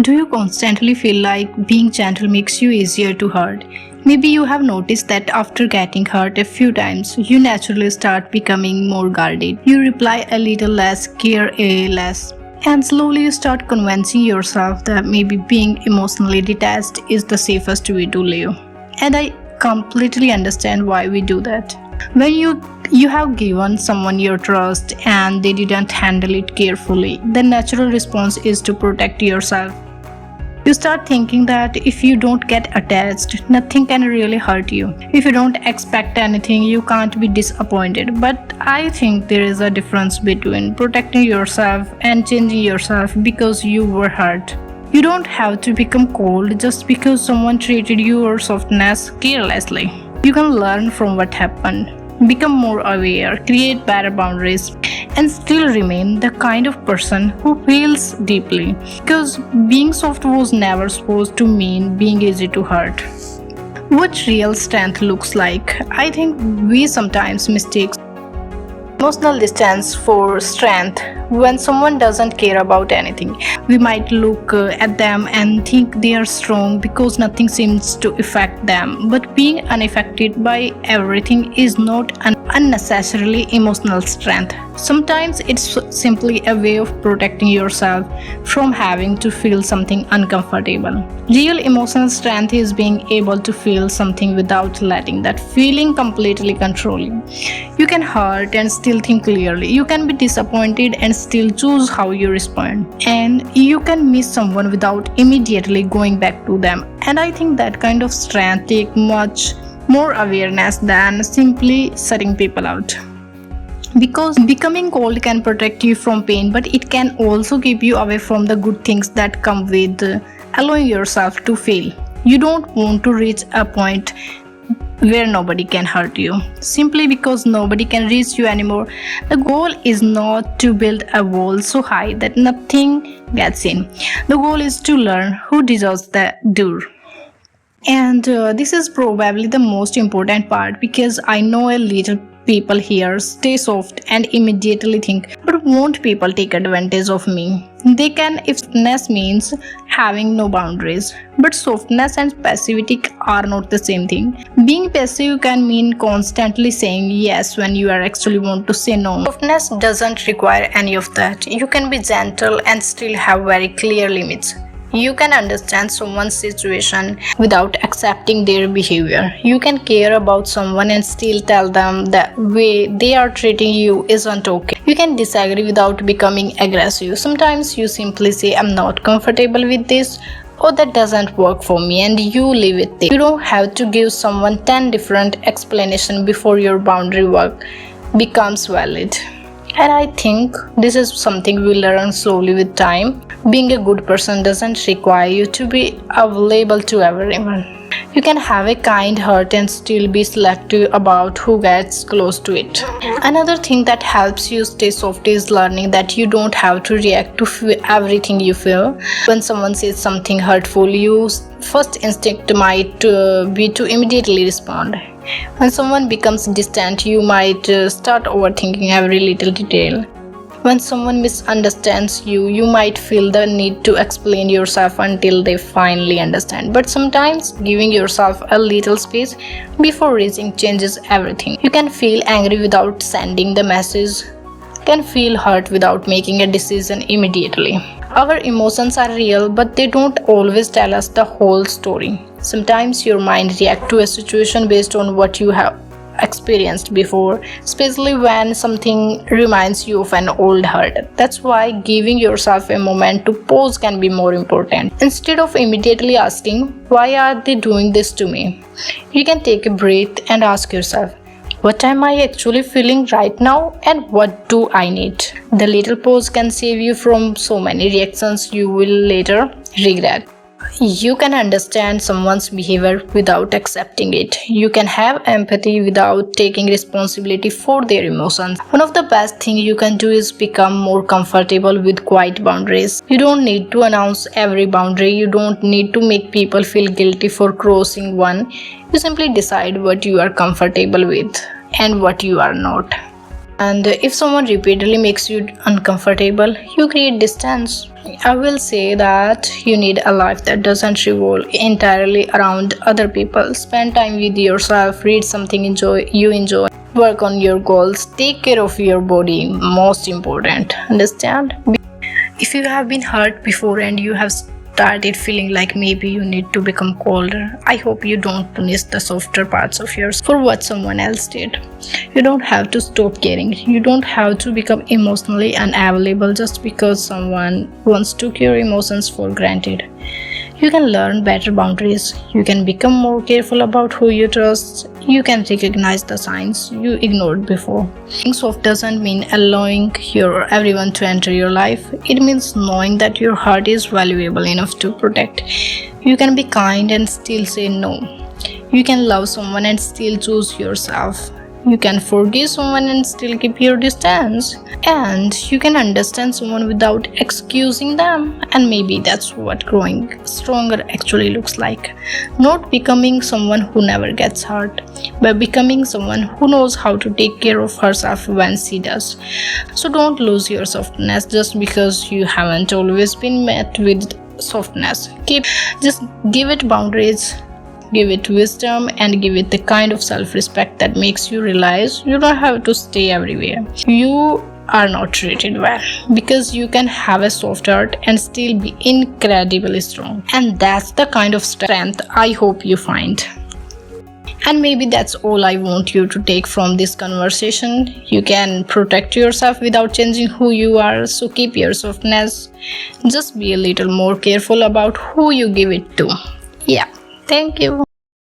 Do you constantly feel like being gentle makes you easier to hurt? Maybe you have noticed that after getting hurt a few times, you naturally start becoming more guarded. You reply a little less, care a less. And slowly you start convincing yourself that maybe being emotionally detached is the safest way to live. And I completely understand why we do that. When you have given someone your trust and they didn't handle it carefully, the natural response is to protect yourself. You start thinking that if you don't get attached, nothing can really hurt you. If you don't expect anything, you can't be disappointed. But I think there is a difference between protecting yourself and changing yourself because you were hurt. You don't have to become cold just because someone treated your softness carelessly. You can learn from what happened, become more aware, create better boundaries, and still remain the kind of person who feels deeply. Because being soft was never supposed to mean being easy to hurt. What real strength looks like, I think we sometimes mistake emotional distance for strength. When someone doesn't care about anything, we might look at them and think they are strong because nothing seems to affect them. But being unaffected by everything is not an unnecessarily emotional strength. Sometimes it's simply a way of protecting yourself from having to feel something uncomfortable. Real emotional strength is being able to feel something without letting that feeling completely control you. You can hurt and still think clearly. You can be disappointed and still choose how you respond. And you can miss someone without immediately going back to them. And I think that kind of strength takes much more awareness than simply shutting people out. Because becoming cold can protect you from pain, but it can also keep you away from the good things that come with allowing yourself to feel. You don't want to reach a point where nobody can hurt you simply because nobody can reach you anymore. The goal is not to build a wall so high that nothing gets in. The goal is to learn who deserves the door. And this is probably the most important part because I know a little people here stay soft and immediately think, but won't people take advantage of me? They can if softness means having no boundaries. But softness and passivity are not the same thing. Being passive can mean constantly saying yes when you are actually want to say no. Softness doesn't require any of that. You can be gentle and still have very clear limits. You can understand someone's situation without accepting their behavior. You can care about someone and still tell them the way they are treating you isn't okay. You can disagree without becoming aggressive. Sometimes you simply say, I'm not comfortable with this, or that doesn't work for me, and you leave it there. You don't have to give someone 10 different explanations before your boundary work becomes valid. And I think this is something we learn slowly with time. Being a good person doesn't require you to be available to everyone. You can have a kind heart and still be selective about who gets close to it. Another thing that helps you stay soft is learning that you don't have to react to everything you feel. When someone says something hurtful, your first instinct might be to immediately respond. When someone becomes distant, you might start overthinking every little detail. When someone misunderstands you, you might feel the need to explain yourself until they finally understand. But sometimes giving yourself a little space before reaching changes everything. You can feel angry without sending the message, can feel hurt without making a decision immediately. Our emotions are real, but they don't always tell us the whole story. Sometimes your mind reacts to a situation based on what you have experienced before, especially when something reminds you of an old hurt. That's why giving yourself a moment to pause can be more important. Instead of immediately asking, why are they doing this to me? You can take a breath and ask yourself, what am I actually feeling right now, and what do I need? The little pause can save you from so many reactions you will later regret. You can understand someone's behavior without accepting it. You can have empathy without taking responsibility for their emotions. One of the best things you can do is become more comfortable with quiet boundaries. You don't need to announce every boundary. You don't need to make people feel guilty for crossing one. You simply decide what you are comfortable with and what you are not. And if someone repeatedly makes you uncomfortable, you create distance. I will say that you need a life that doesn't revolve entirely around other people. Spend time with yourself, read something you enjoy, work on your goals, take care of your body, most important. Understand? If you have been hurt before and you have started feeling like maybe you need to become colder, I hope you don't punish the softer parts of yours for what someone else did. You don't have to stop caring. You don't have to become emotionally unavailable just because someone once took your emotions for granted. You can learn better boundaries. You can become more careful about who you trust. You can recognize the signs you ignored before. Being soft doesn't mean allowing everyone to enter your life. It means knowing that your heart is valuable enough to protect. You can be kind and still say no. You can love someone and still choose yourself. You can forgive someone and still keep your distance. And you can understand someone without excusing them. And maybe that's what growing stronger actually looks like. Not becoming someone who never gets hurt, but becoming someone who knows how to take care of herself when she does. So don't lose your softness just because you haven't always been met with softness. Just give it boundaries. Give it wisdom and give it the kind of self-respect that makes you realize you don't have to stay everywhere. You are not treated well because you can have a soft heart and still be incredibly strong. And that's the kind of strength I hope you find. And maybe that's all I want you to take from this conversation. You can protect yourself without changing who you are, so keep your softness. Just be a little more careful about who you give it to. Yeah. Thank you.